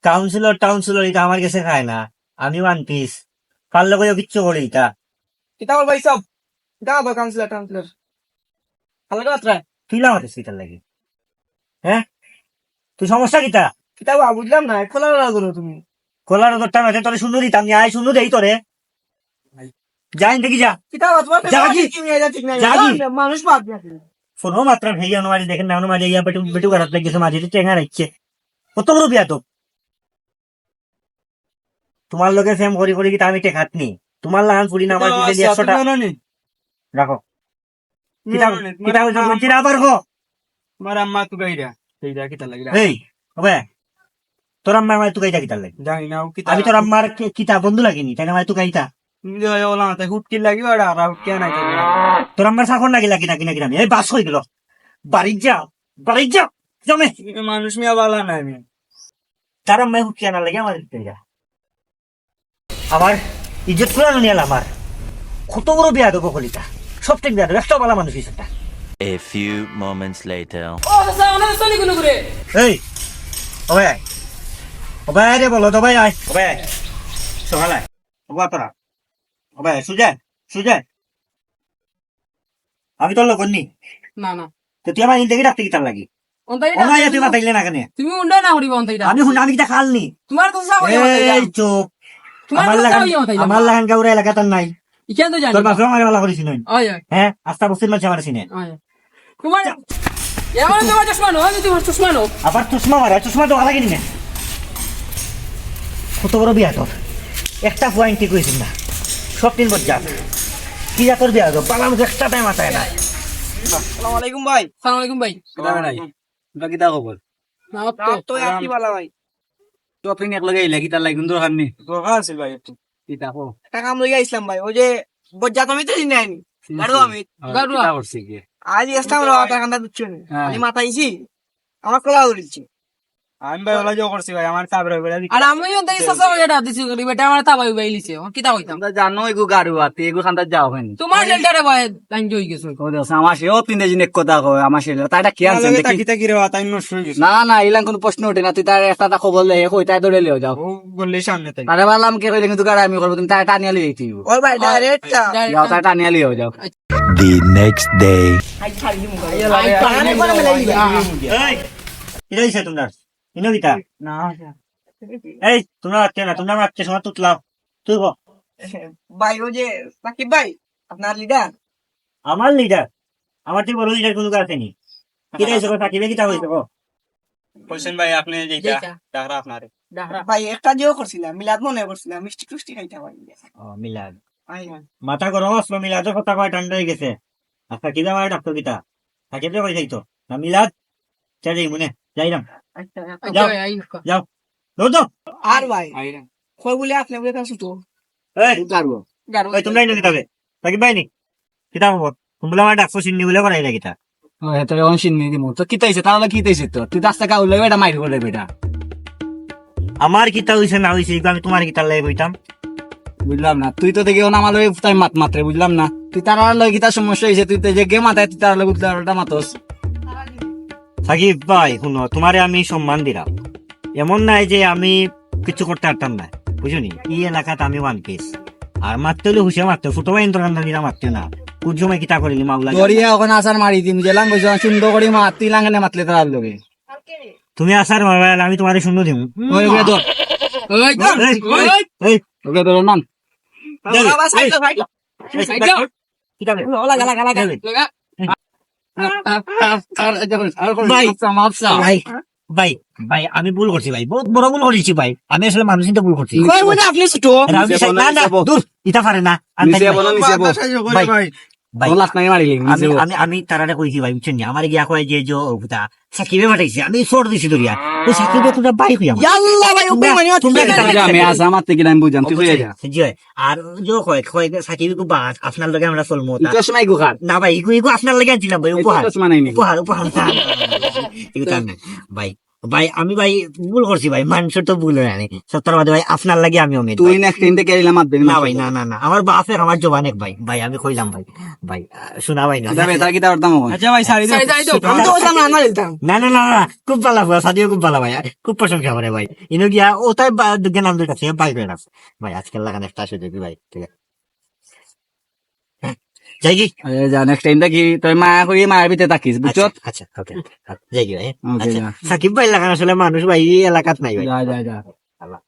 Councillor টাউন্সিলর এটা আমার কাছে খায় না, আমি ওয়ান পিস পারলে কই কিচ্ছু করি এটা। কিতা বল ভাই সব কিতা বল কাউন্সিলর টাউন্সিলর আলাদা মাত্রা তুই লাগাতে হসপিটাল লাগি, হ্যাঁ তুই সমস্যা কিতা? কিতা বুঝলাম না খোলা লাগলো তুমি কলার দরটা মাঝে তোরে শূন্য দিতাম, আয় শূন্য দেই তোরে, যাই দেখি যা। কিতা তোমার জাগি। ঠিক নাই জাগি। মানুষ বাদ দিয়া ফোনও মাত্রা ভেই অনুমারি দেখেন না, অনুমারি ইয়া বেটু বেটু গাড়াত লাগিয়েছে, মাঝে টেঙা রাখছে, কত বড় বিয়া তো। তোমার লগে ফেম করি করি কিতা আমি টেকাত নি, তোমার লাগান ফুরি না আমার দিলে 100 টাকা রাখো। কিতা কিতা হইছে বলছি না আবার কো। আমার আম্মা তো গাইরা সেইটা কিতা লাগি এই ওবে তোর আম্মা আমায় তুকাইতা কিতা লাগে? জানি না কিতা আমি তোর আম্মার কিতা বন্ধু লাগিনি, তাই না আমায় তুকাইতা? তুমি যে ওলা মাথায় হুটকি লাগিও আর আর কে নাই তোর আম্মার চাকর নাকি লাগি নাকি নাকি আমি এই বাস হয়ে গেল, বাড়ির যা বাড়ির যা জমে। মানুষ মিয়া বালা নাই আমি তার আম্মায় হুকিয়া না লাগে আমার আমার ইজ্জত কুড়ানো নিয়াল, আমার কত বড় বিয়া দেবো কলিতা, সব ঠিক বিয়া দেবো, একটা বলা মানুষ হিসেবে। A few moments later. এই ওবে ওবে রে বলো তো ভাই, আয় ওবে সকাল আয় ওবা তোরা ওবে সুজা সুজা আমি তোর লোক নি, না না তো তুই আমার ইন্টারভিউ রাখতে কি তার লাগি? ওনাই তুই মাতাইলে না কেন? তুমি উন্ডা না করিবা অন্তাইটা আমি শুন আমি কিটা খালনি। তোমার তো সাও এই চুপ, আমার লাগান গাউরা এলাকা তার নাই, ইকেন তো জানি তোর বাসা আমার ভালো করিস নই, ওই হ্যাঁ আস্তা বস্তির মাঝে আমার সিনে ওই তোমার এমন তোমার চশমা নো আমি তোমার চশমা নো আবার চশমা মারা, চশমা তো লাগে নিনে। কত বড় বিয়া তোর, একটা পয়েন্ট ঠিক হয়েছিল না, সব তিন বজ্জা কি যা তোর বিয়া তো পালাম একটা টাইম মাথায় না। আসসালামু আলাইকুম ভাই আসসালামু আলাইকুম ভাই কিতা নাই তোরা কিতা খবর না তো একই বালা ভাই তো আপনি এক লগে আইলা কিতার লাগি দরকার নি দরকার আছে ভাই একটু কিতা কো একটা কাম লইয়া ইসলাম ভাই ওই যে বজ্জাত আমি তো চিনি আইনি গাড়ু আমি গাড়ুয়া। কিতা করছি কি আজ ইসলাম রাতা কান্দা দিচ্ছি হ্যাঁ। আমি মাথাইছি আমার কলা ধরেছি আমি ভাই ওলা জো করছি ভাই আমার সাবরে বলে আর আমি অন্তাই সাসা এটা দিছি করি বেটা আমার তাবাই বাইলিছে কিতা কইতাম আমরা জানো এগু গাড়ু আতে এগু খান্দার যাও হেন তোমার জেলটারে ভাই লাইন জই গেছো ও দেখ আমার সে ও তিন দিন এক কথা কয় আমার সে তাইটা কি আনছেন দেখি কিতা কি রে তাই নষ্ট হয়ে গেছে না না ইলান কোন প্রশ্ন ওঠে না তুই তার একটা খবর লই কই তাই ধরে লিও যাও ও বললে সামনে তাই তারে বললাম কে কইলে কিন্তু গাড়ি আমি করব তুমি তাই টানিয়া লিয়ে দিই ওই ভাই ডাইরেক্ট যাও তাই টানিয়া লিও যাও The next day. এই এটা হইছে তোমরা ইনো কিতা না এই তোমরা আজকে না তোমরা আজকে সময় তুতলাও তুই কো। ভাই ও যে সাকিব ভাই আপনার লিডার আমার লিডার, আমার থেকে বড় লিডার কোনো কাছে নি, কিটা হইছে কথা কিবে কিটা হইছে কো। হোসেন ভাই আপনি যেটা ডাকরা আপনারে ডাহরা ভাই একটা যেও করছিলাম মিলাদ মনে করছিলাম মিষ্টি টুষ্টি খাইতে ভাই ও মিলাদ ভাই মাথা গরম আসলো, মিলাদের কথা কয় ঠান্ডা হয়ে গেছে। আচ্ছা কিবা আমার ডাক্তার কিতা থাকে তো কই যাইতো না মিলাদ চাই মনে যাইরাম আচ্ছা যাও। আই যাও দৌড় দাও। আর ভাই আইরা কই বলে আপনি বলে কাছে তো এই গাড়ু গাড়ু ওই তোমরা ইনো কিতাবে তাকি বাইনি কিতা হবো তোমরা আমার ডাক্তার চিনি বলে করাই না কিতা। ও তোরে অনশিন নি দিমু তো কিতাইছে তাহলে কিতাইছে তো তুই রাস্তা কাউ লই এটা মাইর করে বেটা আমার কিতা হইছে না হইছে আমি তোমার কিতা লাগে কইতাম। বুঝলাম না তুই তো দেখি আমার লই তাই মাত মাত্রে বুঝলাম না তুই তার লই কিতা সমস্যা হইছে তুই তো যে গে মাথায় তুই তার লই উল্টা মাতস সাকিব ভাই শুনো তোমারে আমি সম্মান দিলাম, এমন নাই যে আমি কিছু করতে পারতাম না, বুঝলি এই এলাকাতে আমি ওয়ান পিস আর মারতে হলে হুশিয়া মারতে ফুটো বা ইন্দ্রকান্ত দিলা মারতে না কুট সময় কিতা করিলি মামলা। দরিয়া ওখানে আসার মারি দিম যে লাঙ্গ সুন্দর করে মাত তুই লাঙ্গানে মাতলে তার লগে তুমি আসার মারবা আমি তোমারে শূন্য দিব। ওই ওকে ধর এই ওকে ধর নাম বাবা সাইকেল ভাই কিতা বে? ওলা গালা গালা যাবে। লগা ভাই ভাই ভাই ভাই আমি ভুল করছি ভাই, বহুত বড় ভুল করেছি ভাই, আমি আসলে মানুষ চিন্তা ভুল করছি। কই বলে আপনি ছোট না না দূর ইটা পারে না আমি নিচে বলো নিচে বল ভাই ভাই লাখ নাই মারি নিচে বল আমি তারারে কইছি ভাই বুঝছেন আমার গিয়া কয় যে ওটা সাকিবে পাঠাইছে আমি সর দিছি দরিয়া তো সাকিবে তোরা বাইক হইয়া ইয়াল্লা ভাই ওপর মানে আমি আসা মারতে কি আমি বুঝাম তুই কই যা জি হয় আর যে কয় কয় সাকিবে কো বাস আপনার লগে আমরা চলমু তা তো সময় গুখার না ভাই ইগু ইগু আপনার লগে আনছিলাম ভাই উপহার তো মানাই নি উপহার উপহার এগুলো না ভাই ভাই আমি ভাই ভুল করছি ভাই, মানুষের তো ভুল হয় না সত্তর বাদে ভাই, আপনার লাগে আমি অমিত তুই ভাই। নেক্সট টাইম থেকে এলাম মাত না ভাই, না না না, আমার বাপের আমার জবানেক ভাই, ভাই আমি কইলাম ভাই, ভাই শোনা ভাই না যাবে তার কি তার দাম হবে আচ্ছা ভাই সারি দাও সারি দাও। আমি তো বললাম না দিতাম না না না না, খুব ভালো ভাই, সাদিও খুব ভালো ভাই, খুব প্রশংসা করে ভাই। ইনো গিয়া ও তাই নাম দুই কাছে বাইক বেড়াস ভাই, আজকাল লাগান একটা আসে দেখবি ভাই, ঠিক আছে হ্যাঁ, যাই কি যা নেক্সট টাইম দেখি তুই মায়া করি মায়ের ভিতরে থাকিস বুঝছ আচ্ছা আচ্ছা ওকে, যাই কি ভাই, Okay, আচ্ছা যা। সাকিব ভাই লাগান আসলে মানুষ ভাই এই এলাকাত নাই ভাই। যা যা যা আল্লাহ।